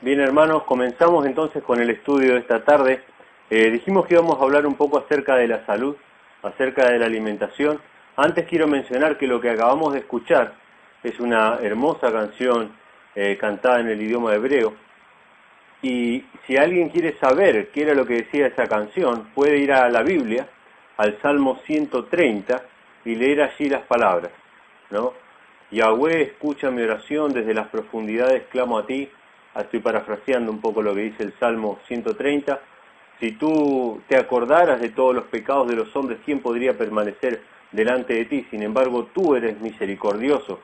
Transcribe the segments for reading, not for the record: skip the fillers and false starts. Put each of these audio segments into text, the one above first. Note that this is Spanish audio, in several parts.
Bien, hermanos, comenzamos entonces con el estudio de esta tarde. Dijimos que íbamos a hablar un poco acerca de la salud, acerca de la alimentación. Antes quiero mencionar que lo que acabamos de escuchar es una hermosa canción cantada en el idioma hebreo. Y si alguien quiere saber qué era lo que decía esa canción, puede ir a la Biblia, al Salmo 130, y leer allí las palabras, ¿no? Yahweh, escucha mi oración, desde las profundidades clamo a ti. Estoy parafraseando un poco lo que dice el Salmo 130. Si tú te acordaras de todos los pecados de los hombres, ¿quién podría permanecer delante de ti? Sin embargo, tú eres misericordioso,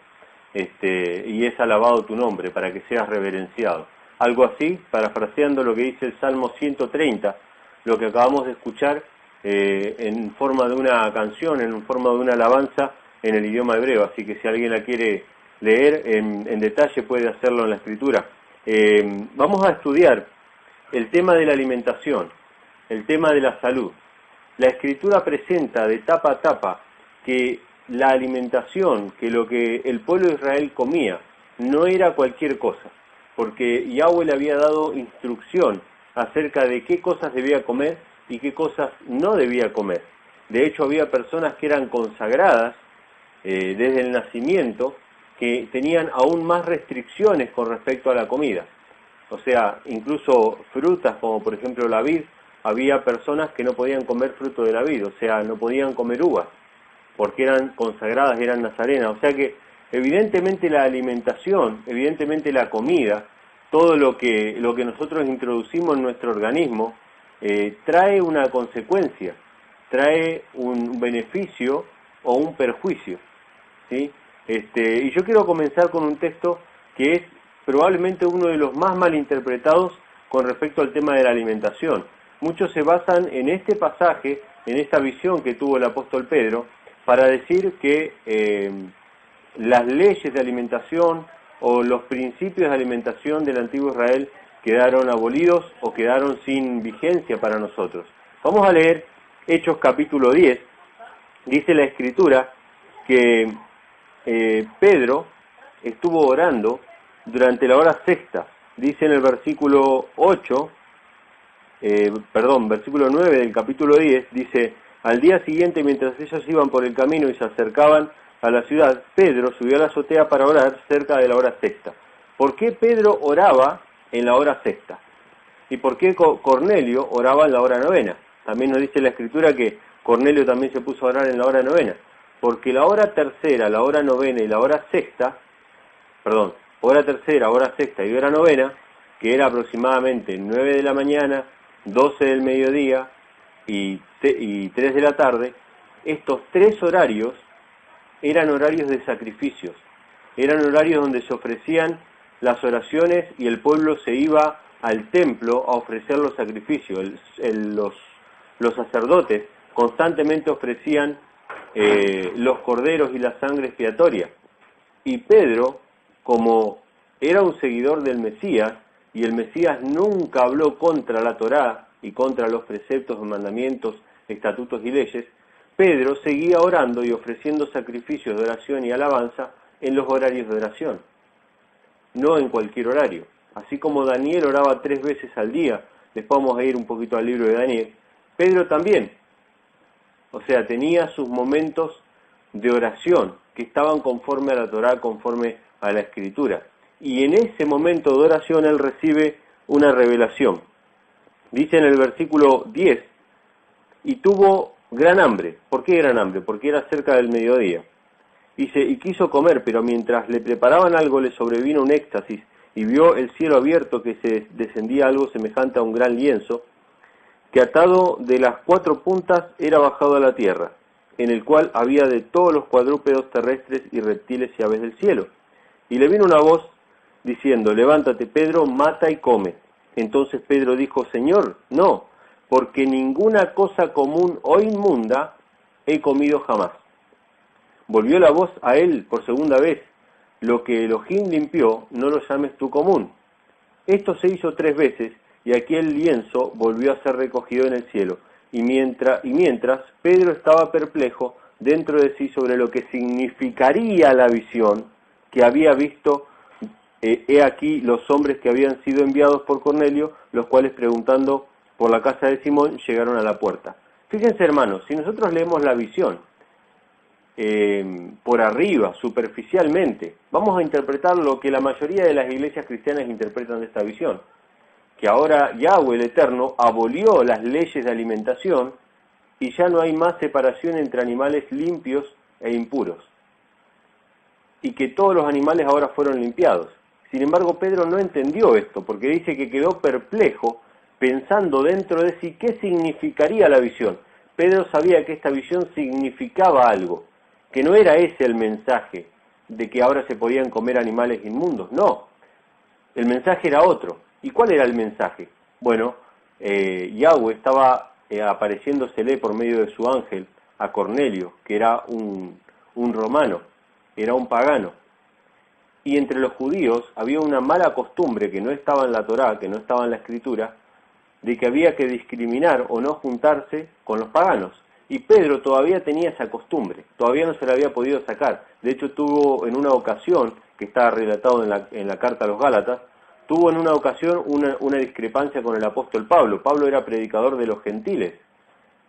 y es alabado tu nombre para que seas reverenciado. Algo así, parafraseando lo que dice el Salmo 130, lo que acabamos de escuchar en forma de una canción, en forma de una alabanza en el idioma hebreo. Así que si alguien la quiere leer en detalle puede hacerlo en la escritura. Vamos a estudiar el tema de la alimentación, el tema de la salud. La escritura presenta de tapa a tapa que la alimentación, que lo que el pueblo de Israel comía, no era cualquier cosa, porque Yahweh le había dado instrucción acerca de qué cosas debía comer y qué cosas no debía comer. De hecho, había personas que eran consagradas desde el nacimiento, que tenían aún más restricciones con respecto a la comida. O sea, incluso frutas como por ejemplo la vid, había personas que no podían comer fruto de la vid, o sea, no podían comer uvas, porque eran consagradas, eran nazarenas. O sea que evidentemente la alimentación, evidentemente la comida, todo lo que nosotros introducimos en nuestro organismo, trae una consecuencia, trae un beneficio o un perjuicio, ¿sí? Y yo quiero comenzar con un texto que es probablemente uno de los más malinterpretados con respecto al tema de la alimentación. Muchos se basan en este pasaje, en esta visión que tuvo el apóstol Pedro, para decir que las leyes de alimentación o los principios de alimentación del antiguo Israel quedaron abolidos o quedaron sin vigencia para nosotros. Vamos a leer Hechos capítulo 10. Dice la Escritura que Pedro estuvo orando durante la hora sexta. Dice en el versículo 9 del capítulo 10, dice: al día siguiente, mientras ellos iban por el camino y se acercaban a la ciudad, Pedro subió a la azotea para orar cerca de la hora sexta. ¿Por qué Pedro oraba en la hora sexta? ¿Y por qué Cornelio oraba en la hora novena? También nos dice la Escritura que Cornelio también se puso a orar en la hora novena. Porque la hora tercera, la hora novena y la hora sexta, hora tercera, hora sexta y hora novena, que era aproximadamente 9 de la mañana, 12 del mediodía y 3 de la tarde, estos tres horarios eran horarios de sacrificios, eran horarios donde se ofrecían las oraciones y el pueblo se iba al templo a ofrecer los sacrificios. Los sacerdotes constantemente ofrecían los corderos y la sangre expiatoria. Y Pedro, como era un seguidor del Mesías, y el Mesías nunca habló contra la Torá y contra los preceptos, mandamientos, estatutos y leyes, Pedro seguía orando y ofreciendo sacrificios de oración y alabanza en los horarios de oración, no en cualquier horario. Así como Daniel oraba 3 veces al día, después vamos a ir un poquito al libro de Daniel, Pedro también. O sea, tenía sus momentos de oración que estaban conforme a la Torá, conforme a la Escritura. Y en ese momento de oración él recibe una revelación. Dice en el versículo 10, y tuvo gran hambre. ¿Por qué gran hambre? Porque era cerca del mediodía. Dice, y quiso comer, pero mientras le preparaban algo le sobrevino un éxtasis, y vio el cielo abierto, que se descendía algo semejante a un gran lienzo, que atado de las 4 puntas era bajado a la tierra, en el cual había de todos los cuadrúpedos terrestres y reptiles y aves del cielo. Y le vino una voz diciendo, levántate Pedro, mata y come. Entonces Pedro dijo, Señor, no, porque ninguna cosa común o inmunda he comido jamás. Volvió la voz a él por segunda vez, lo que Elohim limpió, no lo llames tú común. Esto se hizo 3 veces, y aquel lienzo volvió a ser recogido en el cielo. Y mientras Pedro estaba perplejo dentro de sí sobre lo que significaría la visión que había visto he aquí los hombres que habían sido enviados por Cornelio, los cuales preguntando por la casa de Simón llegaron a la puerta. Fíjense, hermanos, si nosotros leemos la visión por arriba, superficialmente, vamos a interpretar lo que la mayoría de las iglesias cristianas interpretan de esta visión, que ahora Yahweh el Eterno abolió las leyes de alimentación y ya no hay más separación entre animales limpios e impuros, y que todos los animales ahora fueron limpiados. Sin embargo, Pedro no entendió esto, porque dice que quedó perplejo, pensando dentro de sí qué significaría la visión. Pedro sabía que esta visión significaba algo, que no era ese el mensaje de que ahora se podían comer animales inmundos, no, el mensaje era otro. ¿Y cuál era el mensaje? Bueno, Yahweh estaba apareciéndosele por medio de su ángel a Cornelio, que era un romano, era un pagano. Y entre los judíos había una mala costumbre que no estaba en la Torá, que no estaba en la Escritura, de que había que discriminar o no juntarse con los paganos. Y Pedro todavía tenía esa costumbre, todavía no se la había podido sacar. De hecho, tuvo en una ocasión, que está relatado en la carta a los Gálatas, tuvo en una ocasión una discrepancia con el apóstol Pablo. Pablo era predicador de los gentiles,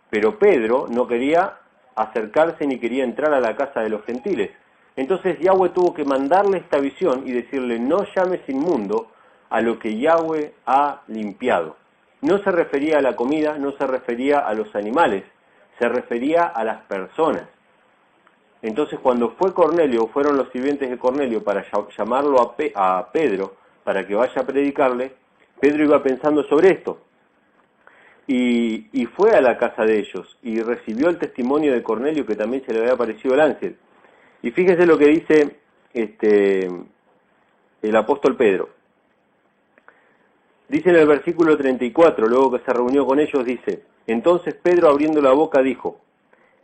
pero Pedro no quería acercarse ni quería entrar a la casa de los gentiles. Entonces Yahweh tuvo que mandarle esta visión y decirle: no llames inmundo a lo que Yahweh ha limpiado. No se refería a la comida, no se refería a los animales, se refería a las personas. Entonces cuando fue Cornelio, fueron los sirvientes de Cornelio para llamarlo a Pedro para que vaya a predicarle, Pedro iba pensando sobre esto. Y fue a la casa de ellos y recibió el testimonio de Cornelio, que también se le había aparecido el ángel. Y fíjese lo que dice el apóstol Pedro. Dice en el versículo 34, luego que se reunió con ellos, dice: entonces Pedro, abriendo la boca, dijo: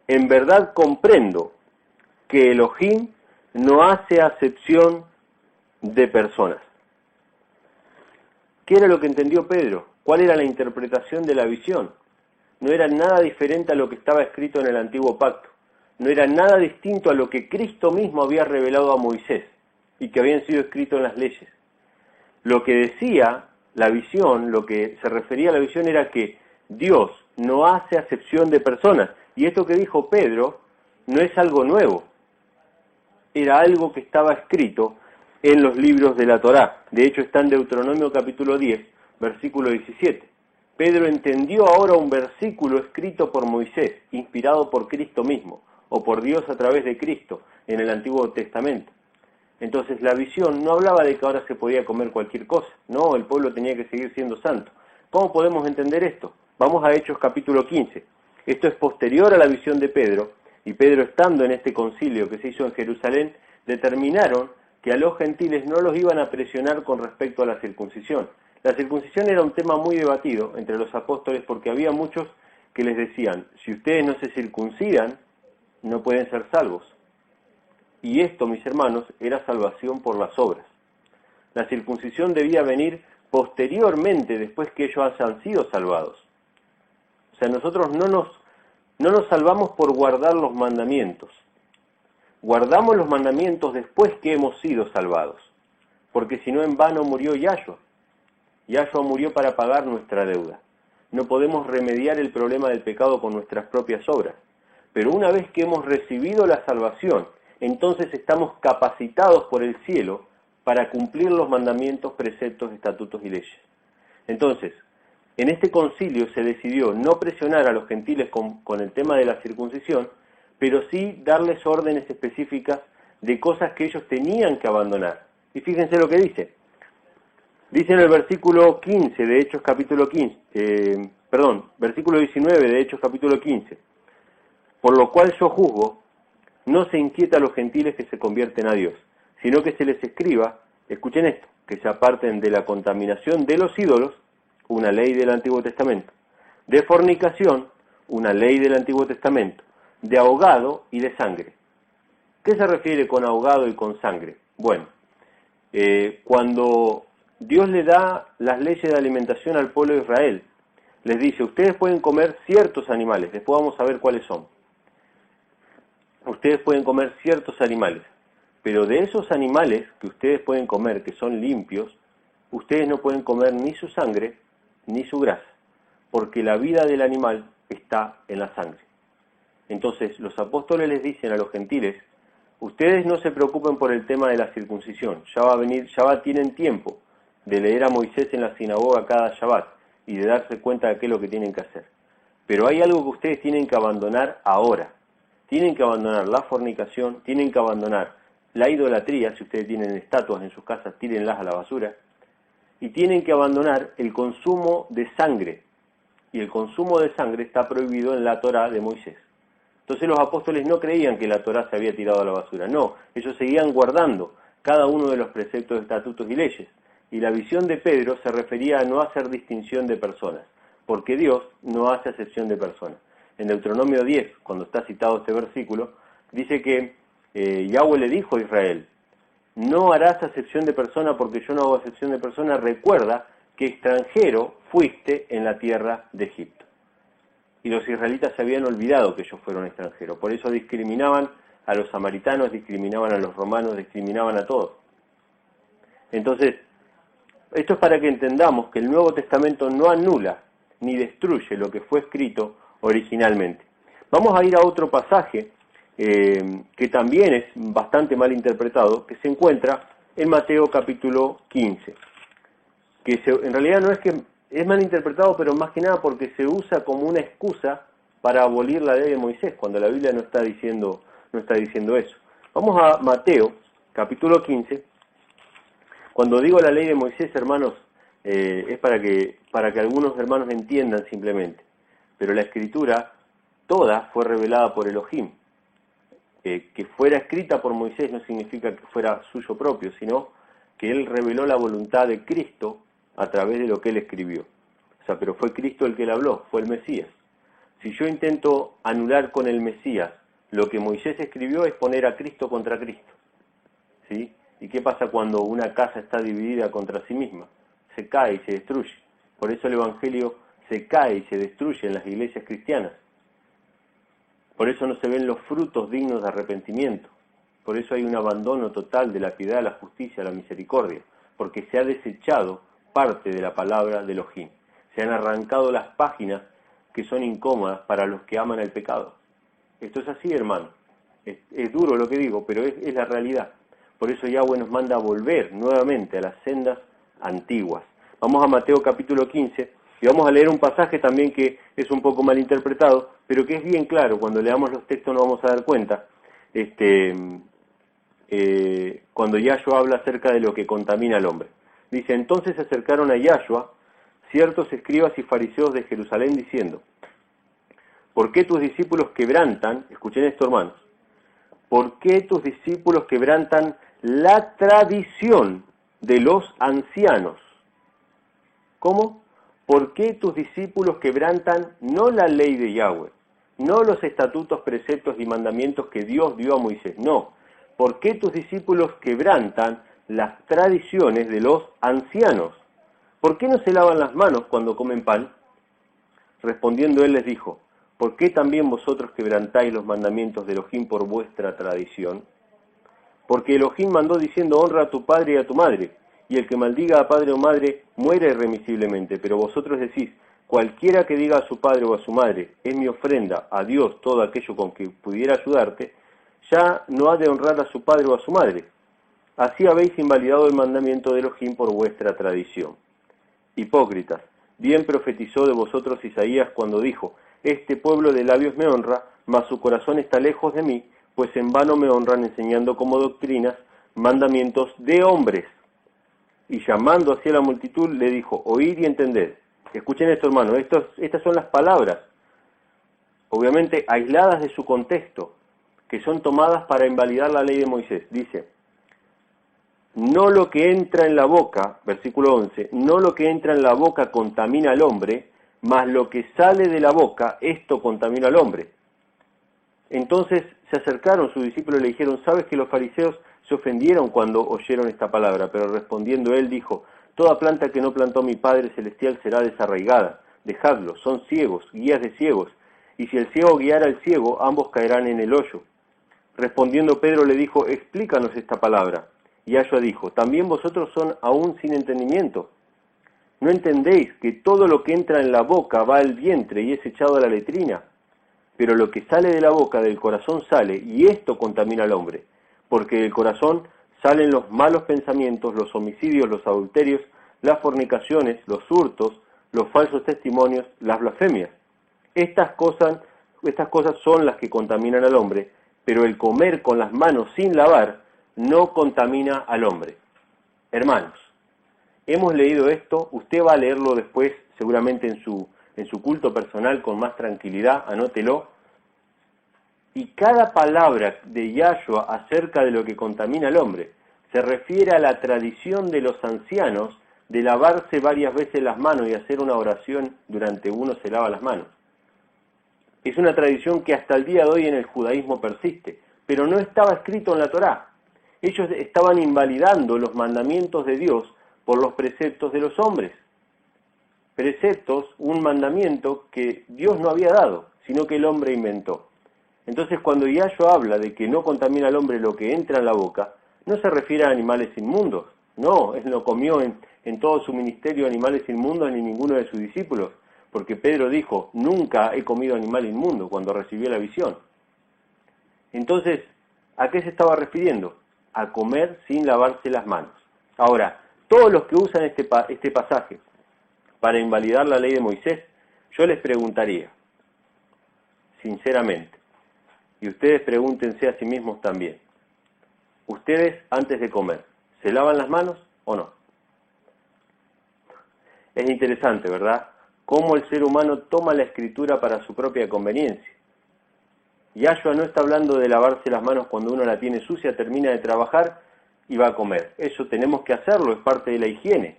en verdad comprendo que Elohim no hace acepción de personas. ¿Qué era lo que entendió Pedro? ¿Cuál era la interpretación de la visión? No era nada diferente a lo que estaba escrito en el Antiguo Pacto. No era nada distinto a lo que Cristo mismo había revelado a Moisés y que habían sido escritos en las leyes. Lo que decía la visión, lo que se refería a la visión, era que Dios no hace acepción de personas. Y esto que dijo Pedro no es algo nuevo. Era algo que estaba escrito en los libros de la Torá. De hecho, está en Deuteronomio capítulo 10, versículo 17. Pedro entendió ahora un versículo escrito por Moisés, inspirado por Cristo mismo, o por Dios a través de Cristo, en el Antiguo Testamento. Entonces la visión no hablaba de que ahora se podía comer cualquier cosa. No, el pueblo tenía que seguir siendo santo. ¿Cómo podemos entender esto? Vamos a Hechos capítulo 15. Esto es posterior a la visión de Pedro, y Pedro, estando en este concilio que se hizo en Jerusalén, determinaron que a los gentiles no los iban a presionar con respecto a la circuncisión. La circuncisión era un tema muy debatido entre los apóstoles, porque había muchos que les decían: si ustedes no se circuncidan, no pueden ser salvos. Y esto, mis hermanos, era salvación por las obras. La circuncisión debía venir posteriormente, después que ellos hayan sido salvados. O sea, nosotros no nos salvamos por guardar los mandamientos. Guardamos los mandamientos después que hemos sido salvados. Porque si no, en vano murió Yahshua. Yahshua murió para pagar nuestra deuda. No podemos remediar el problema del pecado con nuestras propias obras. Pero una vez que hemos recibido la salvación, entonces estamos capacitados por el cielo para cumplir los mandamientos, preceptos, estatutos y leyes. Entonces, en este concilio se decidió no presionar a los gentiles con el tema de la circuncisión, pero sí darles órdenes específicas de cosas que ellos tenían que abandonar. Y fíjense lo que dice. Dice en el versículo 15 de Hechos capítulo 15, versículo 19 de Hechos capítulo 15. Por lo cual yo juzgo, no se inquieta a los gentiles que se convierten a Dios, sino que se les escriba, escuchen esto, que se aparten de la contaminación de los ídolos, una ley del Antiguo Testamento, de fornicación, una ley del Antiguo Testamento, de ahogado y de sangre. ¿Qué se refiere con ahogado y con sangre? Bueno, cuando Dios le da las leyes de alimentación al pueblo de Israel, les dice: ustedes pueden comer ciertos animales, después vamos a ver cuáles son. Ustedes pueden comer ciertos animales, pero de esos animales que ustedes pueden comer, que son limpios, ustedes no pueden comer ni su sangre ni su grasa, porque la vida del animal está en la sangre. Entonces los apóstoles les dicen a los gentiles, ustedes no se preocupen por el tema de la circuncisión, tienen tiempo de leer a Moisés en la sinagoga cada Shabbat y de darse cuenta de qué es lo que tienen que hacer. Pero hay algo que ustedes tienen que abandonar ahora. Tienen que abandonar la fornicación, tienen que abandonar la idolatría, si ustedes tienen estatuas en sus casas, tírenlas a la basura, y tienen que abandonar el consumo de sangre, y el consumo de sangre está prohibido en la Torá de Moisés. Entonces los apóstoles no creían que la Torá se había tirado a la basura, no, ellos seguían guardando cada uno de los preceptos, estatutos y leyes, y la visión de Pedro se refería a no hacer distinción de personas, porque Dios no hace acepción de personas. En Deuteronomio 10, cuando está citado este versículo, dice que Yahweh le dijo a Israel, no harás acepción de persona porque yo no hago acepción de persona, recuerda que extranjero fuiste en la tierra de Egipto. Y los israelitas se habían olvidado que ellos fueron extranjeros, por eso discriminaban a los samaritanos, discriminaban a los romanos, discriminaban a todos. Entonces, esto es para que entendamos que el Nuevo Testamento no anula ni destruye lo que fue escrito originalmente. Vamos a ir a otro pasaje que también es bastante mal interpretado, que se encuentra en Mateo capítulo 15, que en realidad no es que es mal interpretado, pero más que nada porque se usa como una excusa para abolir la ley de Moisés, cuando la Biblia no está diciendo eso. Vamos a Mateo capítulo 15. Cuando digo la ley de Moisés, hermanos, es para que algunos hermanos entiendan simplemente. Pero la escritura toda fue revelada por Elohim. Que fuera escrita por Moisés no significa que fuera suyo propio, sino que él reveló la voluntad de Cristo a través de lo que él escribió. O sea, pero fue Cristo el que le habló, fue el Mesías. Si yo intento anular con el Mesías lo que Moisés escribió, es poner a Cristo contra Cristo. ¿Sí? ¿Y qué pasa cuando una casa está dividida contra sí misma? Se cae y se destruye. Por eso el Evangelio se cae y se destruye en las iglesias cristianas. Por eso no se ven los frutos dignos de arrepentimiento. Por eso hay un abandono total de la piedad, la justicia, la misericordia. Porque se ha desechado parte de la palabra de Elohim. Se han arrancado las páginas que son incómodas para los que aman el pecado. Esto es así, hermano. Es duro lo que digo, pero es la realidad. Por eso Yahweh nos manda a volver nuevamente a las sendas antiguas. Vamos a Mateo capítulo 15 y vamos a leer un pasaje también que es un poco mal interpretado, pero que es bien claro. Cuando leamos los textos nos vamos a dar cuenta, cuando Yahshua habla acerca de lo que contamina al hombre. Dice, entonces se acercaron a Yahshua ciertos escribas y fariseos de Jerusalén diciendo, ¿por qué tus discípulos quebrantan, escuchen esto hermanos, ¿por qué tus discípulos quebrantan la tradición de los ancianos? ¿Cómo? ¿Por qué tus discípulos quebrantan no la ley de Yahweh, no los estatutos, preceptos y mandamientos que Dios dio a Moisés? No. ¿Por qué tus discípulos quebrantan las tradiciones de los ancianos? ¿Por qué no se lavan las manos cuando comen pan? Respondiendo él les dijo, ¿por qué también vosotros quebrantáis los mandamientos de Elohim por vuestra tradición? Porque Elohim mandó diciendo, honra a tu padre y a tu madre, y el que maldiga a padre o madre muere irremisiblemente. Pero vosotros decís, cualquiera que diga a su padre o a su madre, es mi ofrenda a Dios todo aquello con que pudiera ayudarte, ya no ha de honrar a su padre o a su madre. Así habéis invalidado el mandamiento de Elohim por vuestra tradición. Hipócritas, bien profetizó de vosotros Isaías cuando dijo, este pueblo de labios me honra, mas su corazón está lejos de mí, pues en vano me honran enseñando como doctrinas mandamientos de hombres. Y llamando hacia la multitud le dijo, oíd y entended. Escuchen esto, hermano, estas son las palabras, obviamente aisladas de su contexto, que son tomadas para invalidar la ley de Moisés. Dice, no lo que entra en la boca, versículo 11, no lo que entra en la boca contamina al hombre, mas lo que sale de la boca, esto contamina al hombre. Entonces se acercaron sus discípulos y le dijeron, ¿sabes que los fariseos se ofendieron cuando oyeron esta palabra? Pero respondiendo él dijo, toda planta que no plantó mi Padre Celestial será desarraigada. Dejadlo, son ciegos, guías de ciegos. Y si el ciego guiara al ciego, ambos caerán en el hoyo. Respondiendo Pedro le dijo, explícanos esta palabra. Y Yahshua dijo, ¿también vosotros son aún sin entendimiento? ¿No entendéis que todo lo que entra en la boca va al vientre y es echado a la letrina? Pero lo que sale de la boca del corazón sale, y esto contamina al hombre, porque del corazón salen los malos pensamientos, los homicidios, los adulterios, las fornicaciones, los hurtos, los falsos testimonios, las blasfemias. Estas cosas son las que contaminan al hombre, pero el comer con las manos sin lavar no contamina al hombre. Hermanos, hemos leído esto, usted va a leerlo después, seguramente en su culto personal con más tranquilidad, anótelo. Y cada palabra de Yahshua acerca de lo que contamina al hombre se refiere a la tradición de los ancianos de lavarse varias veces las manos y hacer una oración durante uno se lava las manos. Es una tradición que hasta el día de hoy en el judaísmo persiste, pero no estaba escrito en la Torá. Ellos estaban invalidando los mandamientos de Dios por los preceptos de los hombres. Preceptos, un mandamiento que Dios no había dado, sino que el hombre inventó. Entonces cuando Yahshua habla de que no contamina al hombre lo que entra en la boca, no se refiere a animales inmundos. No, él no comió en todo su ministerio animales inmundos ni ninguno de sus discípulos, porque Pedro dijo, nunca he comido animal inmundo cuando recibió la visión. Entonces, ¿a qué se estaba refiriendo? A comer sin lavarse las manos. Ahora, todos los que usan este pasaje para invalidar la ley de Moisés, yo les preguntaría, sinceramente, y ustedes pregúntense a sí mismos también, ¿ustedes antes de comer se lavan las manos o no? Es interesante, ¿verdad? Cómo el ser humano toma la escritura para su propia conveniencia. Yahshua no está hablando de lavarse las manos cuando uno la tiene sucia, termina de trabajar y va a comer. Eso tenemos que hacerlo, es parte de la higiene.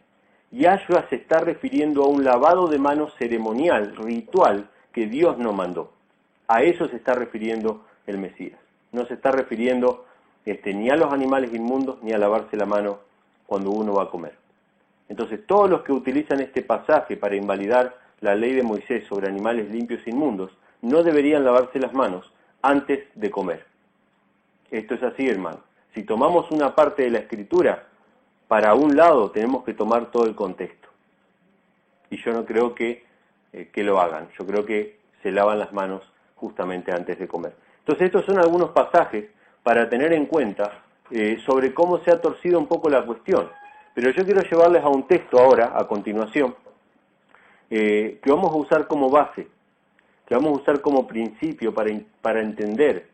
Yahshua se está refiriendo a un lavado de manos ceremonial, ritual, que Dios no mandó. A eso se está refiriendo el Mesías. No se está refiriendo ni a los animales inmundos ni a lavarse la mano cuando uno va a comer. Entonces, todos los que utilizan este pasaje para invalidar la ley de Moisés sobre animales limpios e inmundos, no deberían lavarse las manos antes de comer. Esto es así, hermano. Si tomamos una parte de la Escritura para un lado, tenemos que tomar todo el contexto. Y yo no creo que lo hagan. Yo creo que se lavan las manos justamente antes de comer. Entonces, estos son algunos pasajes para tener en cuenta sobre cómo se ha torcido un poco la cuestión. Pero yo quiero llevarles a un texto ahora, a continuación, que vamos a usar como base, que vamos a usar como principio para entender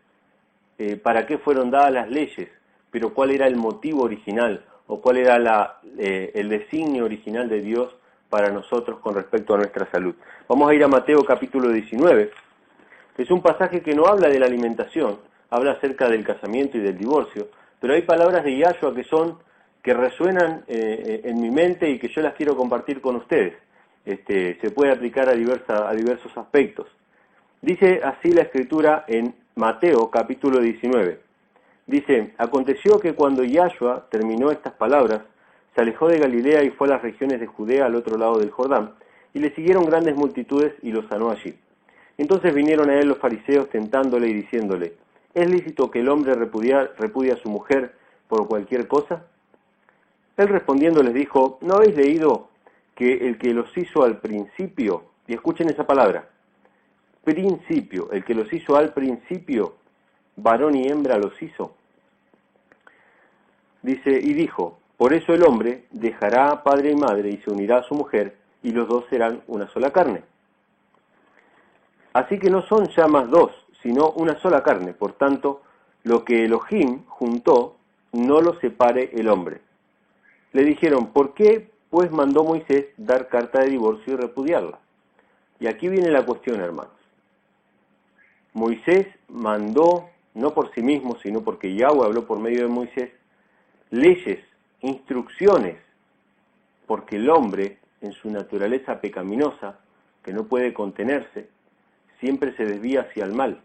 para qué fueron dadas las leyes, pero cuál era el motivo original o cuál era el designio original de Dios para nosotros con respecto a nuestra salud. Vamos a ir a Mateo capítulo 19. Es un pasaje que no habla de la alimentación, habla acerca del casamiento y del divorcio, pero hay palabras de Yahshua que resuenan en mi mente y que yo las quiero compartir con ustedes. Se puede aplicar a diversos aspectos. Dice así la Escritura en Mateo capítulo 19. Dice, aconteció que cuando Yahshua terminó estas palabras, se alejó de Galilea y fue a las regiones de Judea al otro lado del Jordán, y le siguieron grandes multitudes y lo sanó allí. Entonces vinieron a él los fariseos tentándole y diciéndole, ¿es lícito que el hombre repudie a su mujer por cualquier cosa? Él respondiendo les dijo, ¿no habéis leído que el que los hizo al principio, y escuchen esa palabra, principio, el que los hizo al principio, varón y hembra los hizo? Dice, y dijo, por eso el hombre dejará padre y madre y se unirá a su mujer, y los dos serán una sola carne. Así que no son ya más dos, sino una sola carne. Por tanto, lo que Elohim juntó, no lo separe el hombre. Le dijeron, ¿por qué pues mandó Moisés dar carta de divorcio y repudiarla? Y aquí viene la cuestión, hermanos. Moisés mandó, no por sí mismo, sino porque Yahweh habló por medio de Moisés, leyes, instrucciones, porque el hombre, en su naturaleza pecaminosa, que no puede contenerse, siempre se desvía hacia el mal.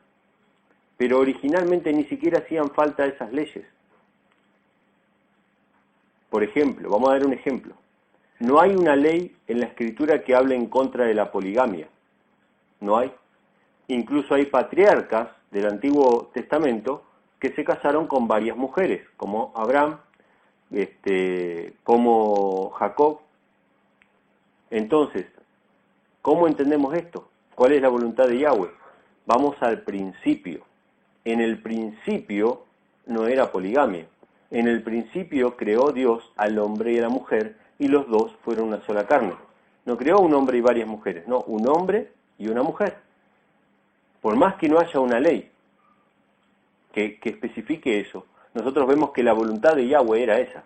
Pero originalmente ni siquiera hacían falta esas leyes. Por ejemplo, vamos a dar un ejemplo. No hay una ley en la Escritura que hable en contra de la poligamia. No hay. Incluso hay patriarcas del Antiguo Testamento que se casaron con varias mujeres, como Abraham, como Jacob. Entonces, ¿cómo entendemos esto? ¿Cuál es la voluntad de Yahweh? Vamos al principio. En el principio no era poligamia. En el principio creó Dios al hombre y a la mujer y los dos fueron una sola carne. No creó un hombre y varias mujeres, no, un hombre y una mujer. Por más que no haya una ley que especifique eso, nosotros vemos que la voluntad de Yahweh era esa,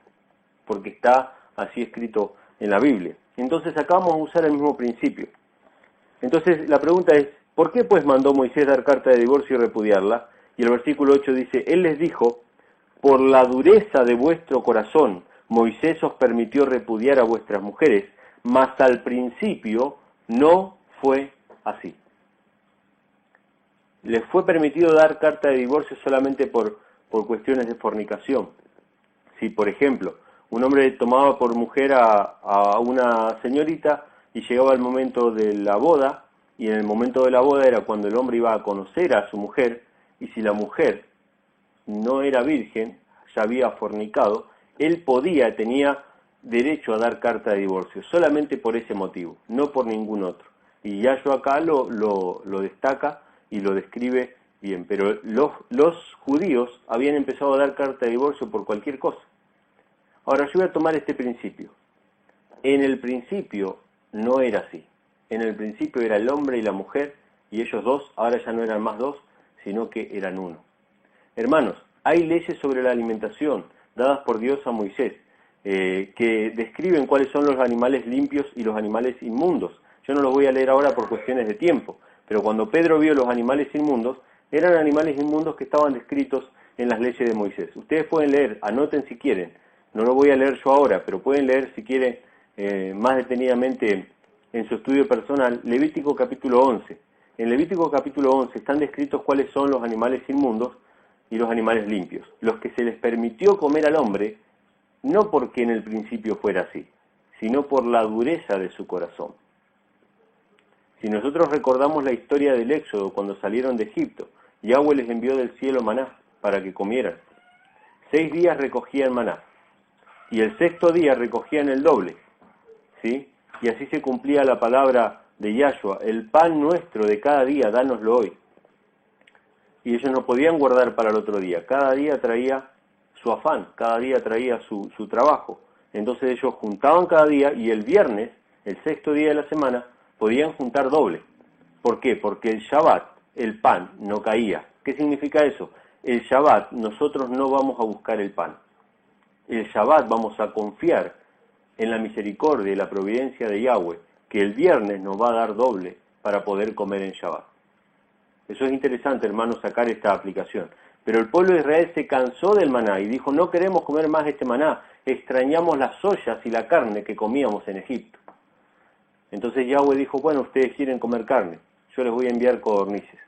porque está así escrito en la Biblia. Entonces acá vamos a usar el mismo principio. Entonces la pregunta es, ¿por qué pues mandó Moisés dar carta de divorcio y repudiarla? Y el versículo 8 dice, Él les dijo, por la dureza de vuestro corazón, Moisés os permitió repudiar a vuestras mujeres, mas al principio no fue así. Les fue permitido dar carta de divorcio solamente por cuestiones de fornicación. Si, por ejemplo, un hombre tomaba por mujer a una señorita y llegaba el momento de la boda, y en el momento de la boda era cuando el hombre iba a conocer a su mujer, y si la mujer no era virgen, ya había fornicado, él tenía derecho a dar carta de divorcio, solamente por ese motivo, no por ningún otro. Y Yahshua acá lo destaca y lo describe bien, pero los judíos habían empezado a dar carta de divorcio por cualquier cosa. Ahora yo voy a tomar este principio. En el principio no era así. En el principio era el hombre y la mujer, y ellos dos, ahora ya no eran más dos, sino que eran uno. Hermanos, hay leyes sobre la alimentación dadas por Dios a Moisés, que describen cuáles son los animales limpios y los animales inmundos. Yo no los voy a leer ahora por cuestiones de tiempo, pero cuando Pedro vio los animales inmundos, eran animales inmundos que estaban descritos en las leyes de Moisés. Ustedes pueden leer, anoten si quieren, no lo voy a leer yo ahora, pero pueden leer si quieren más detenidamente en su estudio personal, Levítico capítulo 11. En Levítico capítulo 11 están descritos cuáles son los animales inmundos y los animales limpios, los que se les permitió comer al hombre, no porque en el principio fuera así, sino por la dureza de su corazón. Si nosotros recordamos la historia del Éxodo cuando salieron de Egipto, Yahweh les envió del cielo maná para que comieran. 6 días recogían maná, y el 6.º día recogían el doble, ¿sí? Y así se cumplía la palabra de Yahshua, el pan nuestro de cada día, dánoslo hoy. Y ellos no podían guardar para el otro día, cada día traía su afán, cada día traía su trabajo. Entonces ellos juntaban cada día y el viernes, el 6.º día de la semana, podían juntar doble. ¿Por qué? Porque el Shabbat, el pan, no caía. ¿Qué significa eso? El Shabbat nosotros no vamos a buscar el pan. El Shabbat vamos a confiar en la misericordia y la providencia de Yahweh, que el viernes nos va a dar doble para poder comer en Shabbat. Eso es interesante, hermanos, sacar esta aplicación. Pero el pueblo de Israel se cansó del maná y dijo, no queremos comer más este maná, extrañamos las ollas y la carne que comíamos en Egipto. Entonces Yahweh dijo, bueno, ustedes quieren comer carne, yo les voy a enviar codornices.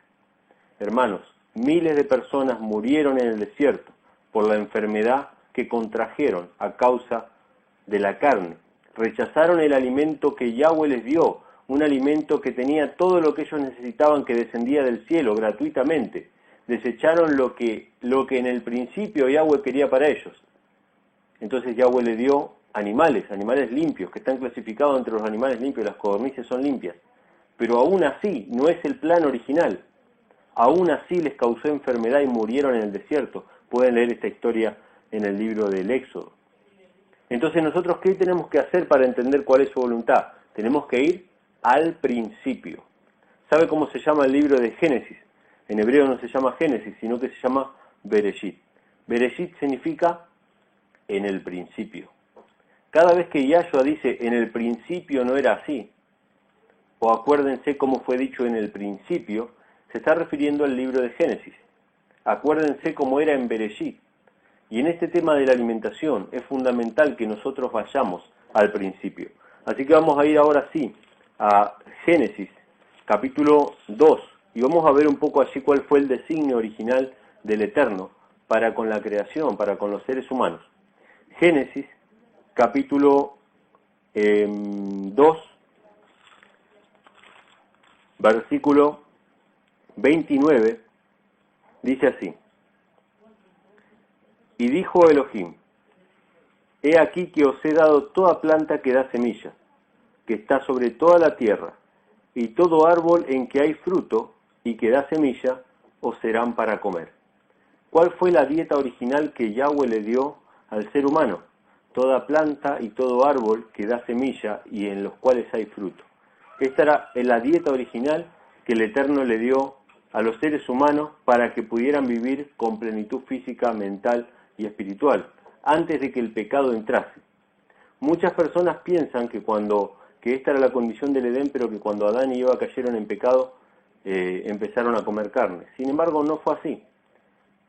Hermanos, miles de personas murieron en el desierto por la enfermedad que contrajeron a causa de la carne. Rechazaron el alimento que Yahweh les dio, un alimento que tenía todo lo que ellos necesitaban, que descendía del cielo gratuitamente. Desecharon lo que en el principio Yahweh quería para ellos. Entonces Yahweh le dio animales limpios, que están clasificados entre los animales limpios, las codornices son limpias. Pero aún así, no es el plan original. Aún así les causó enfermedad y murieron en el desierto. Pueden leer esta historia en el libro del Éxodo. Entonces nosotros, ¿qué tenemos que hacer para entender cuál es su voluntad? Tenemos que ir al principio. ¿Sabe cómo se llama el libro de Génesis? En hebreo no se llama Génesis, sino que se llama Bereshit. Bereshit significa en el principio. Cada vez que Yahshua dice en el principio no era así, o acuérdense cómo fue dicho en el principio, se está refiriendo al libro de Génesis. Acuérdense cómo era en Bereshit. Y en este tema de la alimentación es fundamental que nosotros vayamos al principio. Así que vamos a ir ahora sí a Génesis, capítulo 2, y vamos a ver un poco allí cuál fue el designio original del Eterno para con la creación, para con los seres humanos. Génesis, capítulo 2, versículo 29, dice así: Y dijo Elohim, he aquí que os he dado toda planta que da semilla, que está sobre toda la tierra, y todo árbol en que hay fruto y que da semilla, os serán para comer. ¿Cuál fue la dieta original que Yahweh le dio al ser humano? Toda planta y todo árbol que da semilla y en los cuales hay fruto. Esta era la dieta original que el Eterno le dio a los seres humanos para que pudieran vivir con plenitud física, mental y espiritual, antes de que el pecado entrase. Muchas personas piensan que esta era la condición del Edén, pero que cuando Adán y Eva cayeron en pecado, empezaron a comer carne. Sin embargo, no fue así.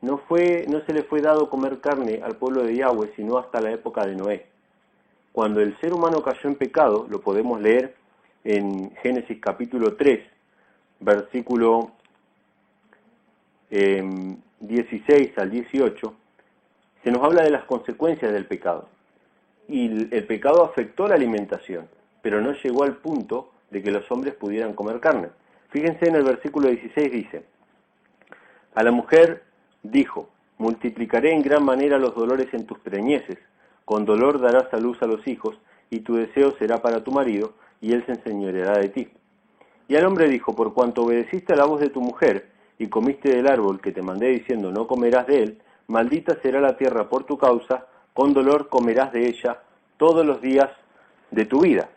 No se le fue dado comer carne al pueblo de Yahweh, sino hasta la época de Noé. Cuando el ser humano cayó en pecado, lo podemos leer en Génesis capítulo 3, versículo 16 al 18, se nos habla de las consecuencias del pecado. Y el pecado afectó la alimentación, pero no llegó al punto de que los hombres pudieran comer carne. Fíjense en el versículo 16 dice, a la mujer dijo, multiplicaré en gran manera los dolores en tus preñeces, con dolor darás a luz a los hijos, y tu deseo será para tu marido, y él se enseñoreará de ti. Y al hombre dijo, por cuanto obedeciste a la voz de tu mujer, y comiste del árbol que te mandé diciendo, no comerás de él, maldita será la tierra por tu causa, con dolor comerás de ella todos los días de tu vida.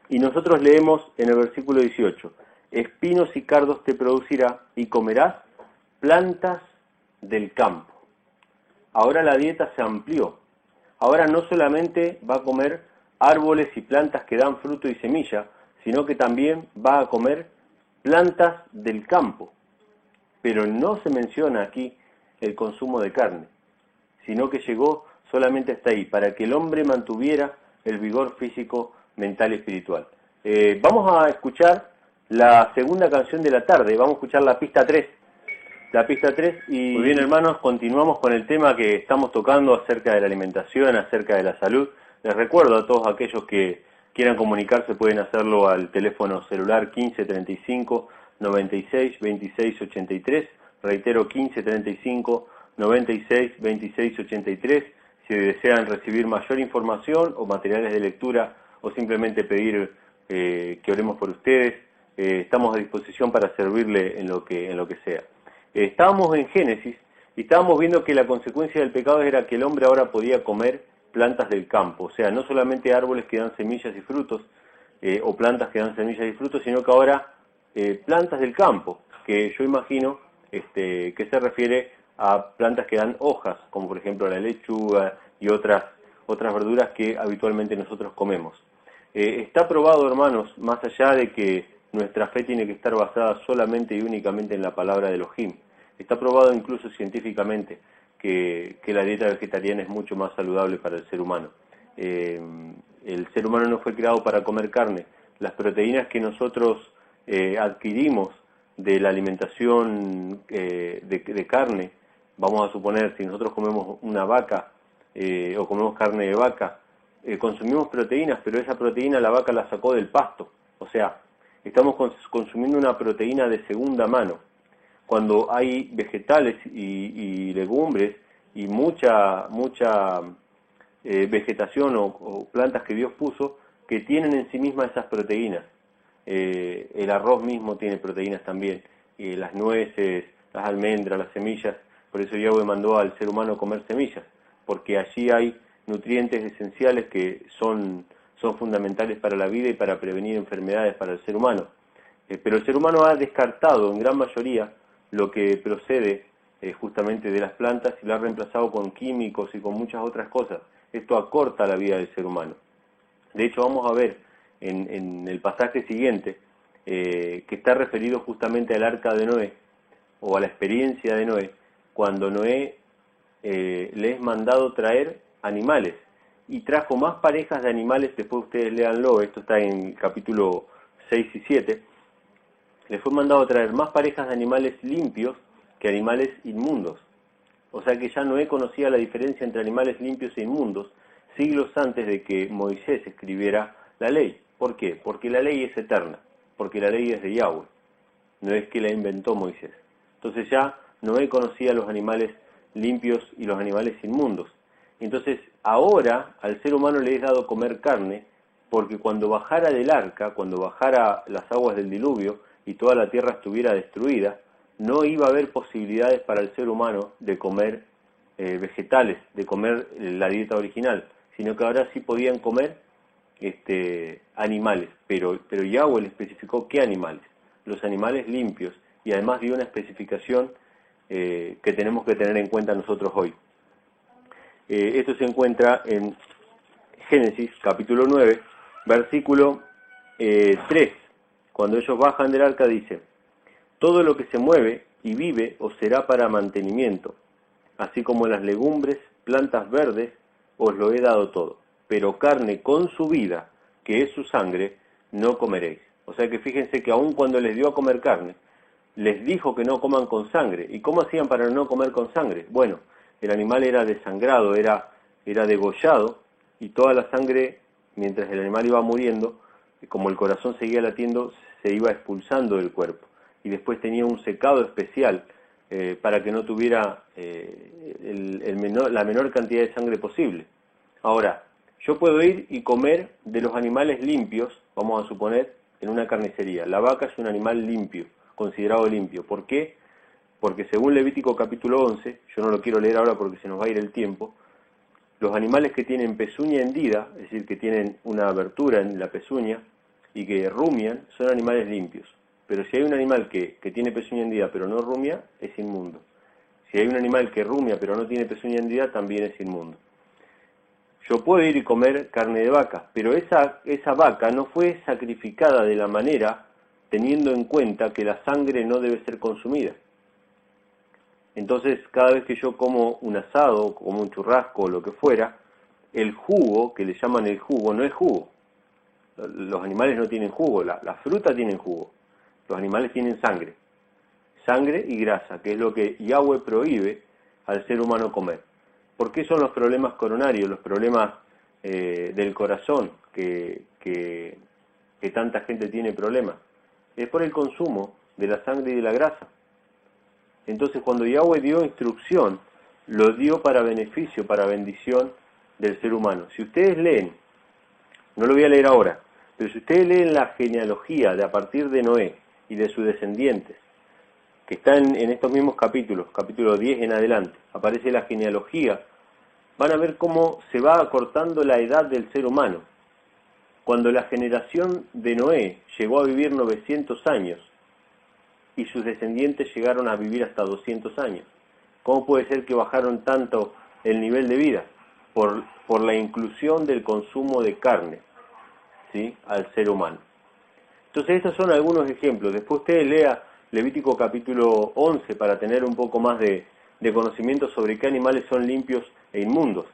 Y nosotros leemos en el versículo 18, espinos y cardos te producirá, y comerás plantas del campo. Ahora la dieta se amplió. Ahora no solamente va a comer árboles y plantas que dan fruto y semilla, sino que también va a comer plantas del campo. Pero no se menciona aquí el consumo de carne, sino que llegó solamente hasta ahí, para que el hombre mantuviera el vigor físico, mental y espiritual. Vamos a escuchar la segunda canción de la tarde, vamos a escuchar la pista 3. La pista 3 y... Muy bien, hermanos, continuamos con el tema que estamos tocando acerca de la alimentación, acerca de la salud. Les recuerdo a todos aquellos que quieran comunicarse, pueden hacerlo al teléfono celular 1535 96 26 83. Reitero, 1535 96 26 83. Si desean recibir mayor información o materiales de lectura o simplemente pedir que oremos por ustedes, estamos a disposición para servirle en lo que sea. Estábamos en Génesis y estábamos viendo que la consecuencia del pecado era que el hombre ahora podía comer plantas del campo, o sea, no solamente árboles que dan semillas y frutos, o plantas que dan semillas y frutos, sino que ahora plantas del campo, que yo imagino que se refiere a plantas que dan hojas, como por ejemplo la lechuga y otras verduras que habitualmente nosotros comemos. Está probado, hermanos, más allá de que nuestra fe tiene que estar basada solamente y únicamente en la palabra de Elohim. Está probado incluso científicamente que la dieta vegetariana es mucho más saludable para el ser humano. El ser humano no fue creado para comer carne. Las proteínas que nosotros adquirimos de la alimentación de carne, vamos a suponer, si nosotros comemos una vaca o comemos carne de vaca, consumimos proteínas, pero esa proteína la vaca la sacó del pasto. O sea, estamos consumiendo una proteína de segunda mano. Cuando hay vegetales y legumbres y mucha vegetación o plantas que Dios puso que tienen en sí mismas esas proteínas. El arroz mismo tiene proteínas también, las nueces, las almendras, las semillas. Por eso Yahweh mandó al ser humano comer semillas, porque allí hay nutrientes esenciales que son fundamentales para la vida y para prevenir enfermedades para el ser humano. Pero el ser humano ha descartado en gran mayoría lo que procede justamente de las plantas y lo ha reemplazado con químicos y con muchas otras cosas. Esto acorta la vida del ser humano. De hecho, vamos a ver en el pasaje siguiente que está referido justamente al arca de Noé o a la experiencia de Noé, cuando Noé le es mandado traer animales y trajo más parejas de animales. Después ustedes léanlo, esto está en el capítulo 6 y 7, le fue mandado traer más parejas de animales limpios que animales inmundos. O sea que ya Noé conocía la diferencia entre animales limpios e inmundos siglos antes de que Moisés escribiera la ley. ¿Por qué? Porque la ley es eterna, porque la ley es de Yahweh, no es que la inventó Moisés. Entonces ya Noé conocía los animales limpios y los animales inmundos. Entonces, ahora al ser humano le es dado comer carne, porque cuando bajara del arca, cuando bajara las aguas del diluvio y toda la tierra estuviera destruida, no iba a haber posibilidades para el ser humano de comer vegetales, de comer la dieta original, sino que ahora sí podían comer animales, pero Yahweh le especificó qué animales, los animales limpios, y además dio una especificación que tenemos que tener en cuenta nosotros hoy. Esto se encuentra en Génesis capítulo 9, versículo 3. Cuando ellos bajan del arca dice: todo lo que se mueve y vive os será para mantenimiento, así como las legumbres, plantas verdes, os lo he dado todo, pero carne con su vida, que es su sangre, no comeréis. O sea que fíjense que aun cuando les dio a comer carne, les dijo que no coman con sangre. ¿Y cómo hacían para no comer con sangre? Bueno, el animal era desangrado, era degollado, y toda la sangre, mientras el animal iba muriendo, como el corazón seguía latiendo, se iba expulsando del cuerpo. Y después tenía un secado especial para que no tuviera la menor cantidad de sangre posible. Ahora, yo puedo ir y comer de los animales limpios, vamos a suponer, en una carnicería. La vaca es un animal limpio, considerado limpio. ¿Por qué? Porque según Levítico capítulo 11, yo no lo quiero leer ahora porque se nos va a ir el tiempo, los animales que tienen pezuña hendida, es decir, que tienen una abertura en la pezuña y que rumian, son animales limpios. Pero si hay un animal que tiene pezuña hendida pero no rumia, es inmundo. Si hay un animal que rumia pero no tiene pezuña hendida, también es inmundo. Yo puedo ir y comer carne de vaca, pero esa vaca no fue sacrificada de la manera teniendo en cuenta que la sangre no debe ser consumida. Entonces, cada vez que yo como un asado, como un churrasco o lo que fuera, el jugo, que le llaman el jugo, no es jugo. Los animales no tienen jugo, la fruta tiene jugo. Los animales tienen sangre. Sangre y grasa, que es lo que Yahweh prohíbe al ser humano comer. ¿Por qué son los problemas coronarios, los problemas del corazón, que tanta gente tiene problemas? Es por el consumo de la sangre y de la grasa. Entonces, cuando Yahweh dio instrucción, lo dio para beneficio, para bendición del ser humano. Si ustedes leen, no lo voy a leer ahora, pero si ustedes leen la genealogía de a partir de Noé y de sus descendientes, que está en estos mismos capítulos, capítulo 10 en adelante, aparece la genealogía, van a ver cómo se va acortando la edad del ser humano. Cuando la generación de Noé llegó a vivir 900 años, y sus descendientes llegaron a vivir hasta 200 años. ¿Cómo puede ser que bajaron tanto el nivel de vida? Por la inclusión del consumo de carne, ¿sí?, al ser humano. Entonces estos son algunos ejemplos. Después usted lea Levítico capítulo 11 para tener un poco más de conocimiento sobre qué animales son limpios e inmundos.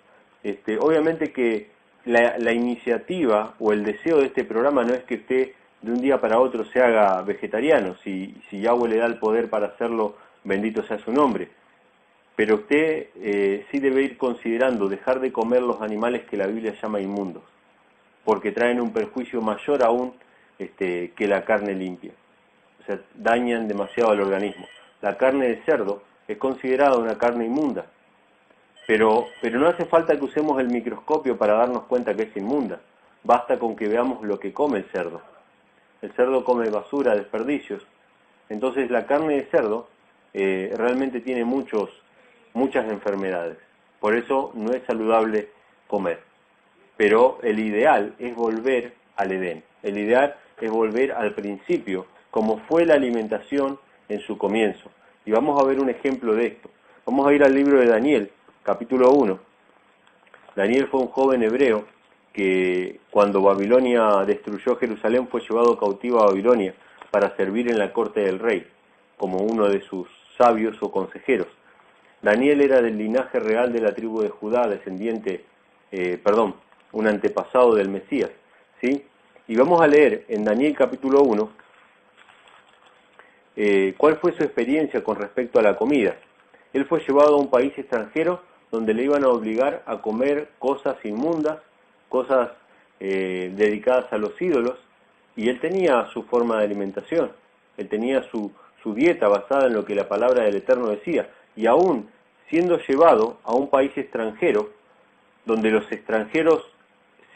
Obviamente que la iniciativa o el deseo de este programa no es que usted de un día para otro se haga vegetariano. Si Yahweh le da el poder para hacerlo, bendito sea su nombre. Pero usted sí debe ir considerando dejar de comer los animales que la Biblia llama inmundos, porque traen un perjuicio mayor aún que la carne limpia. O sea, dañan demasiado al organismo. La carne de cerdo es considerada una carne inmunda, pero no hace falta que usemos el microscopio para darnos cuenta que es inmunda. Basta con que veamos lo que come el cerdo. El cerdo come basura, desperdicios. Entonces la carne de cerdo realmente tiene muchas enfermedades. Por eso no es saludable comer. Pero el ideal es volver al Edén. El ideal es volver al principio, como fue la alimentación en su comienzo. Y vamos a ver un ejemplo de esto. Vamos a ir al libro de Daniel, capítulo 1. Daniel fue un joven hebreo que cuando Babilonia destruyó Jerusalén fue llevado cautivo a Babilonia para servir en la corte del rey, como uno de sus sabios o consejeros. Daniel era del linaje real de la tribu de Judá, un antepasado del Mesías, ¿sí? Y vamos a leer en Daniel capítulo 1 cuál fue su experiencia con respecto a la comida. Él fue llevado a un país extranjero donde le iban a obligar a comer cosas inmundas, cosas dedicadas a los ídolos, y él tenía su forma de alimentación, él tenía su dieta basada en lo que la palabra del Eterno decía, y aún siendo llevado a un país extranjero, donde los extranjeros,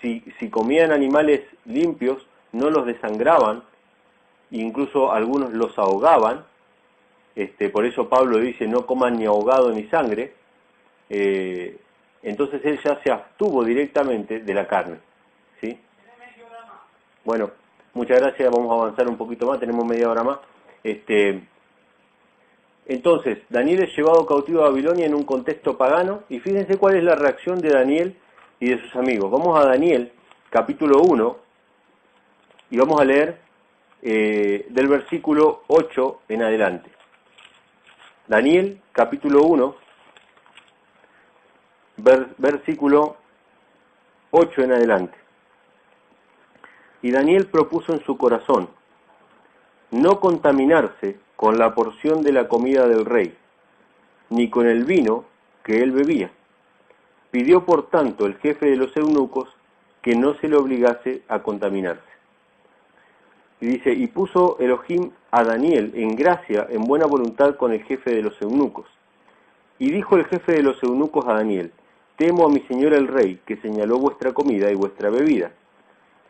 si comían animales limpios, no los desangraban, incluso algunos los ahogaban. Por eso Pablo dice, no coman ni ahogado ni sangre. Entonces él ya se abstuvo directamente de la carne, ¿sí? Bueno, muchas gracias, vamos a avanzar un poquito más, tenemos media hora más. Entonces, Daniel es llevado cautivo a Babilonia en un contexto pagano, y fíjense cuál es la reacción de Daniel y de sus amigos. Vamos a Daniel, capítulo 1, y vamos a leer del versículo 8 en adelante. Daniel, capítulo 1, versículo 8 en adelante. Y Daniel propuso en su corazón no contaminarse con la porción de la comida del rey, ni con el vino que él bebía. Pidió por tanto el jefe de los eunucos que no se le obligase a contaminarse. Y dice, y puso Elohim a Daniel en gracia, en buena voluntad con el jefe de los eunucos. Y dijo el jefe de los eunucos a Daniel, temo a mi señor el rey, que señaló vuestra comida y vuestra bebida,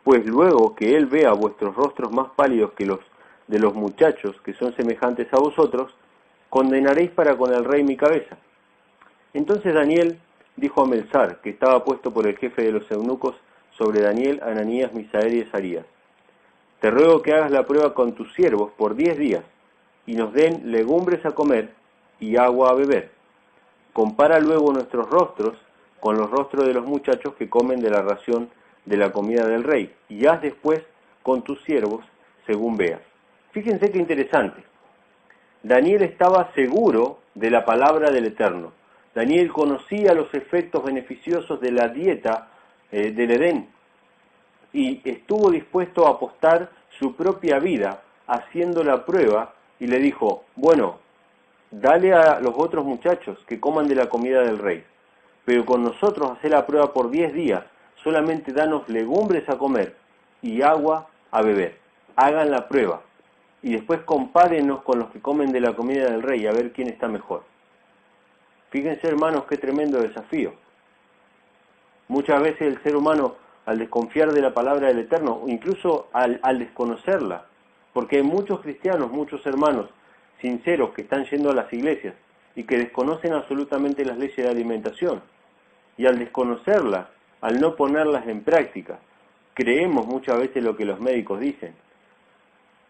pues luego que él vea vuestros rostros más pálidos que los de los muchachos que son semejantes a vosotros, condenaréis para con el rey mi cabeza. Entonces Daniel dijo a Melzar, que estaba puesto por el jefe de los eunucos sobre Daniel, Ananías, Misael y Azarías, te ruego que hagas la prueba con tus siervos por 10 días, y nos den legumbres a comer y agua a beber. Compara luego nuestros rostros con los rostros de los muchachos que comen de la ración de la comida del rey, y haz después con tus siervos según veas. Fíjense qué interesante. Daniel estaba seguro de la palabra del Eterno. Daniel conocía los efectos beneficiosos de la dieta del Edén y estuvo dispuesto a apostar su propia vida haciendo la prueba y le dijo, bueno, dale a los otros muchachos que coman de la comida del rey, pero con nosotros hacé la prueba por 10 días, solamente danos legumbres a comer y agua a beber. Hagan la prueba y después compárenos con los que comen de la comida del rey a ver quién está mejor. Fíjense, hermanos, qué tremendo desafío. Muchas veces el ser humano, al desconfiar de la palabra del Eterno, o incluso al desconocerla, porque hay muchos cristianos, muchos hermanos sinceros que están yendo a las iglesias y que desconocen absolutamente las leyes de alimentación, y al desconocerlas, al no ponerlas en práctica, creemos muchas veces lo que los médicos dicen.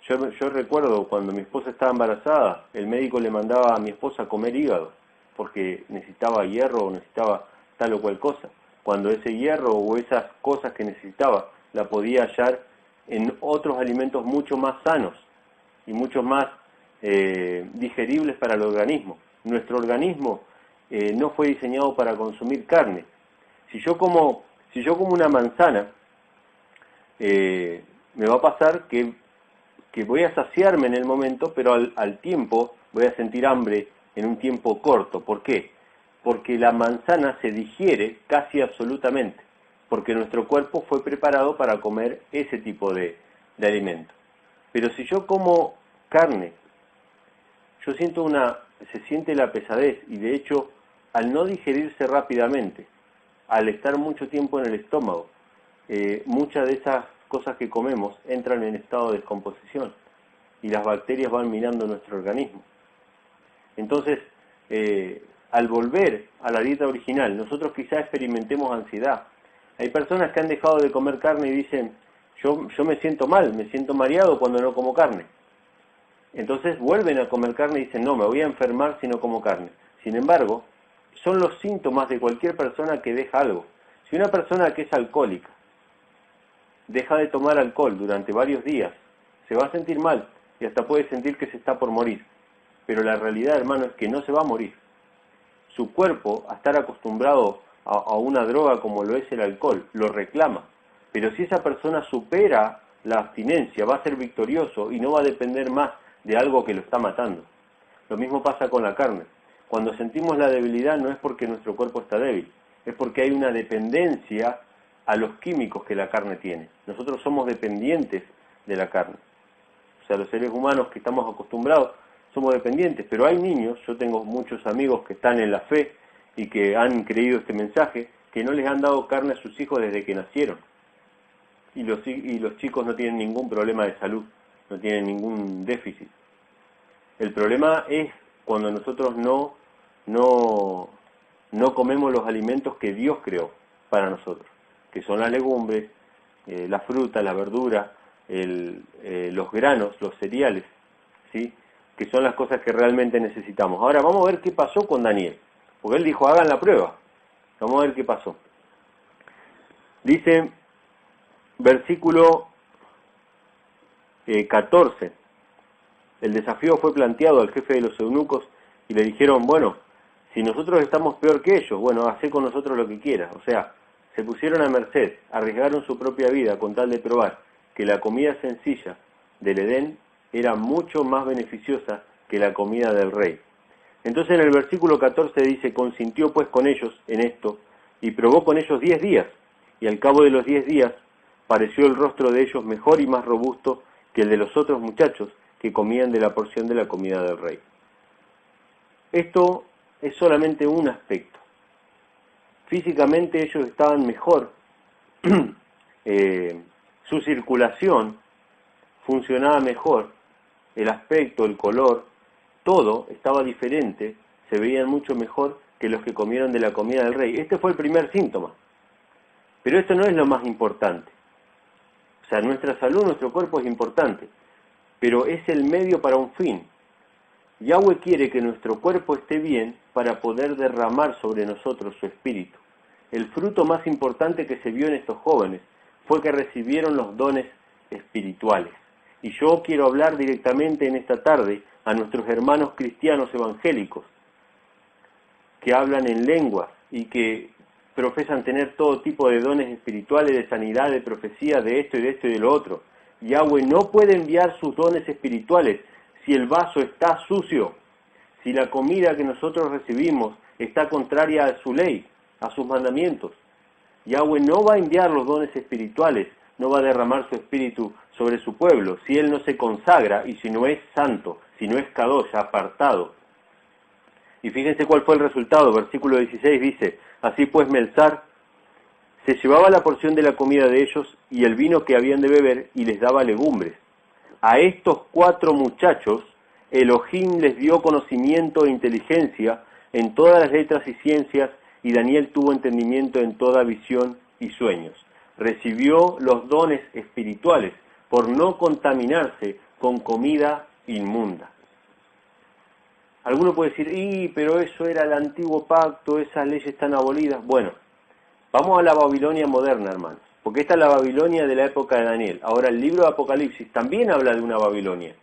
Yo recuerdo cuando mi esposa estaba embarazada, el médico le mandaba a mi esposa a comer hígado, porque necesitaba hierro o necesitaba tal o cual cosa, cuando ese hierro o esas cosas que necesitaba la podía hallar en otros alimentos mucho más sanos y mucho más digeribles para el organismo. Nuestro organismo no fue diseñado para consumir carne. Si yo como una manzana, me va a pasar que voy a saciarme en el momento, pero al tiempo voy a sentir hambre en un tiempo corto. ¿Por qué? Porque la manzana se digiere casi absolutamente, porque nuestro cuerpo fue preparado para comer ese tipo de alimento. Pero si yo como carne, se siente la pesadez, y de hecho, al no digerirse rápidamente, al estar mucho tiempo en el estómago, muchas de esas cosas que comemos entran en estado de descomposición y las bacterias van minando nuestro organismo. Entonces, al volver a la dieta original, nosotros quizás experimentemos ansiedad. Hay personas que han dejado de comer carne y dicen, yo me siento mal, me siento mareado cuando no como carne. Entonces vuelven a comer carne y dicen, no, me voy a enfermar si no como carne. Sin embargo, son los síntomas de cualquier persona que deja algo. Si una persona que es alcohólica deja de tomar alcohol durante varios días, se va a sentir mal y hasta puede sentir que se está por morir. Pero la realidad, hermano, es que no se va a morir. Su cuerpo, a estar acostumbrado a una droga como lo es el alcohol, lo reclama. Pero si esa persona supera la abstinencia, va a ser victorioso y no va a depender más de algo que lo está matando. Lo mismo pasa con la carne. Cuando sentimos la debilidad no es porque nuestro cuerpo está débil, es porque hay una dependencia a los químicos que la carne tiene. Nosotros somos dependientes de la carne. O sea, los seres humanos que estamos acostumbrados, somos dependientes, pero hay niños, yo tengo muchos amigos que están en la fe y que han creído este mensaje, que no les han dado carne a sus hijos desde que nacieron. Y los chicos no tienen ningún problema de salud, no tienen ningún déficit. El problema es cuando nosotros no comemos los alimentos que Dios creó para nosotros, que son las legumbres, la fruta, la verdura, los granos, los cereales, ¿sí? Que son las cosas que realmente necesitamos. Ahora vamos a ver qué pasó con Daniel, porque él dijo, hagan la prueba. Vamos a ver qué pasó. Dice, versículo 14, el desafío fue planteado al jefe de los eunucos y le dijeron, bueno, si nosotros estamos peor que ellos, bueno, hacé con nosotros lo que quieras. O sea, se pusieron a merced, arriesgaron su propia vida con tal de probar que la comida sencilla del Edén era mucho más beneficiosa que la comida del rey. Entonces en el versículo 14 dice, consintió pues con ellos en esto, y probó con ellos 10 días, y al cabo de los 10 días pareció el rostro de ellos mejor y más robusto que el de los otros muchachos que comían de la porción de la comida del rey. Esto es solamente un aspecto. Físicamente ellos estaban mejor, su circulación funcionaba mejor, el aspecto, el color, todo estaba diferente, se veían mucho mejor que los que comieron de la comida del rey. Este fue el primer síntoma. Pero esto no es lo más importante. O sea, nuestra salud, nuestro cuerpo es importante, pero es el medio para un fin. Yahweh quiere que nuestro cuerpo esté bien para poder derramar sobre nosotros su espíritu. El fruto más importante que se vio en estos jóvenes fue que recibieron los dones espirituales. Y yo quiero hablar directamente en esta tarde a nuestros hermanos cristianos evangélicos que hablan en lenguas y que profesan tener todo tipo de dones espirituales, de sanidad, de profecía, de esto y de esto y de lo otro. Yahweh no puede enviar sus dones espirituales si el vaso está sucio, si la comida que nosotros recibimos está contraria a su ley, a sus mandamientos. Yahweh no va a enviar los dones espirituales, no va a derramar su espíritu sobre su pueblo, si él no se consagra y si no es santo, si no es kadosh, apartado. Y fíjense cuál fue el resultado, versículo 16 dice, así pues Melzar se llevaba la porción de la comida de ellos y el vino que habían de beber y les daba legumbres. A estos 4 muchachos Elohim les dio conocimiento e inteligencia en todas las letras y ciencias, y Daniel tuvo entendimiento en toda visión y sueños. Recibió los dones espirituales por no contaminarse con comida inmunda. Alguno puede decir, pero eso era el antiguo pacto, esas leyes están abolidas. Bueno, vamos a la Babilonia moderna, hermanos, porque esta es la Babilonia de la época de Daniel. Ahora, el libro de Apocalipsis también habla de una Babilonia.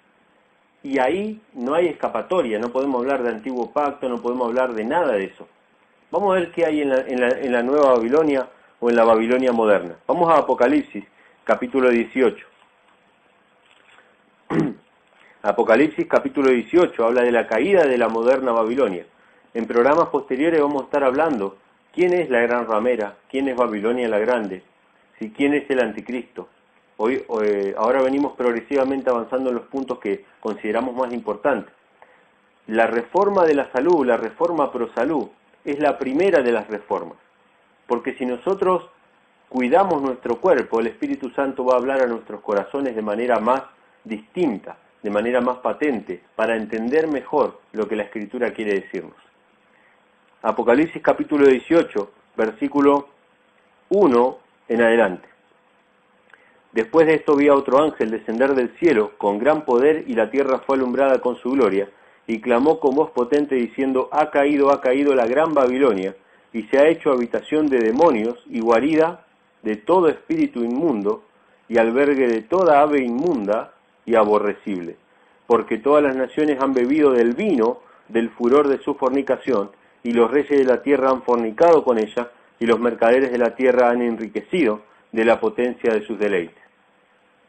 Y ahí no hay escapatoria, no podemos hablar de antiguo pacto, no podemos hablar de nada de eso. Vamos a ver qué hay en la nueva Babilonia o en la Babilonia moderna. Vamos a Apocalipsis, capítulo 18. Apocalipsis, capítulo 18, habla de la caída de la moderna Babilonia. En programas posteriores vamos a estar hablando quién es la gran ramera, quién es Babilonia la grande, quién es el anticristo. Ahora venimos progresivamente avanzando en los puntos que consideramos más importantes. La reforma de la salud, la reforma pro salud, es la primera de las reformas. Porque si nosotros cuidamos nuestro cuerpo, el Espíritu Santo va a hablar a nuestros corazones de manera más distinta, de manera más patente, para entender mejor lo que la Escritura quiere decirnos. Apocalipsis capítulo 18, versículo 1 en adelante. Después de esto vi a otro ángel descender del cielo con gran poder, y la tierra fue alumbrada con su gloria, y clamó con voz potente diciendo, ha caído la gran Babilonia, y se ha hecho habitación de demonios y guarida de todo espíritu inmundo, y albergue de toda ave inmunda y aborrecible, porque todas las naciones han bebido del vino del furor de su fornicación, y los reyes de la tierra han fornicado con ella, y los mercaderes de la tierra han enriquecido de la potencia de sus deleites.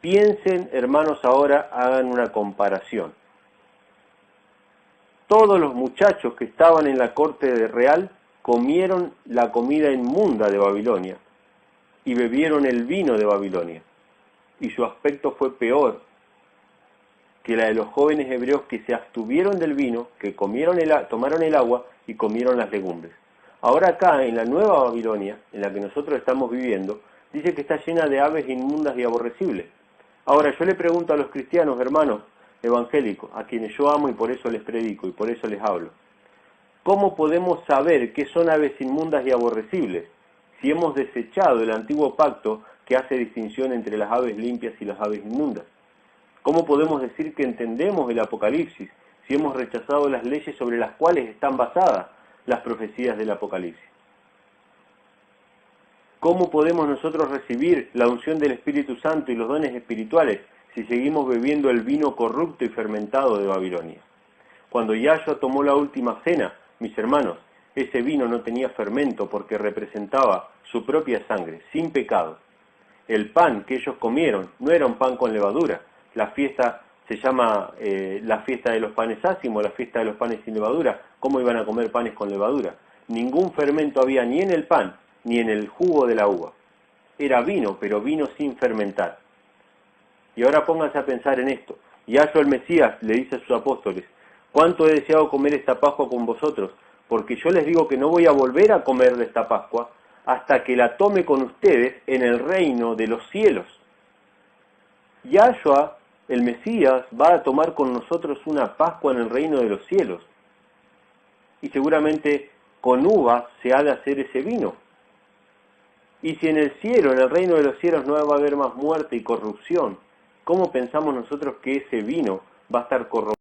Piensen, hermanos, ahora hagan una comparación. Todos los muchachos que estaban en la corte real comieron la comida inmunda de Babilonia y bebieron el vino de Babilonia, y su aspecto fue peor que la de los jóvenes hebreos que se abstuvieron del vino, que tomaron el agua y comieron las legumbres. Ahora acá, en la nueva Babilonia, en la que nosotros estamos viviendo, dice que está llena de aves inmundas y aborrecibles. Ahora, yo le pregunto a los cristianos, hermanos evangélicos, a quienes yo amo y por eso les predico y por eso les hablo, ¿cómo podemos saber qué son aves inmundas y aborrecibles si hemos desechado el antiguo pacto que hace distinción entre las aves limpias y las aves inmundas? ¿Cómo podemos decir que entendemos el Apocalipsis si hemos rechazado las leyes sobre las cuales están basadas las profecías del Apocalipsis? ¿Cómo podemos nosotros recibir la unción del Espíritu Santo y los dones espirituales si seguimos bebiendo el vino corrupto y fermentado de Babilonia? Cuando Yahshua tomó la última cena, mis hermanos, ese vino no tenía fermento porque representaba su propia sangre, sin pecado. El pan que ellos comieron no era un pan con levadura. La fiesta se llama la fiesta de los panes ácimos, la fiesta de los panes sin levadura. ¿Cómo iban a comer panes con levadura? Ningún fermento había ni en el pan ni en el jugo de la uva. Era vino, pero vino sin fermentar. Y ahora pónganse a pensar en esto. Yahshua el Mesías le dice a sus apóstoles: ¿cuánto he deseado comer esta Pascua con vosotros? Porque yo les digo que no voy a volver a comer de esta Pascua hasta que la tome con ustedes en el reino de los cielos. Yahshua, el Mesías, va a tomar con nosotros una Pascua en el reino de los cielos. Y seguramente con uvas se ha de hacer ese vino. Y si en el cielo, en el reino de los cielos, no va a haber más muerte y corrupción, ¿cómo pensamos nosotros que ese vino va a estar corrompido?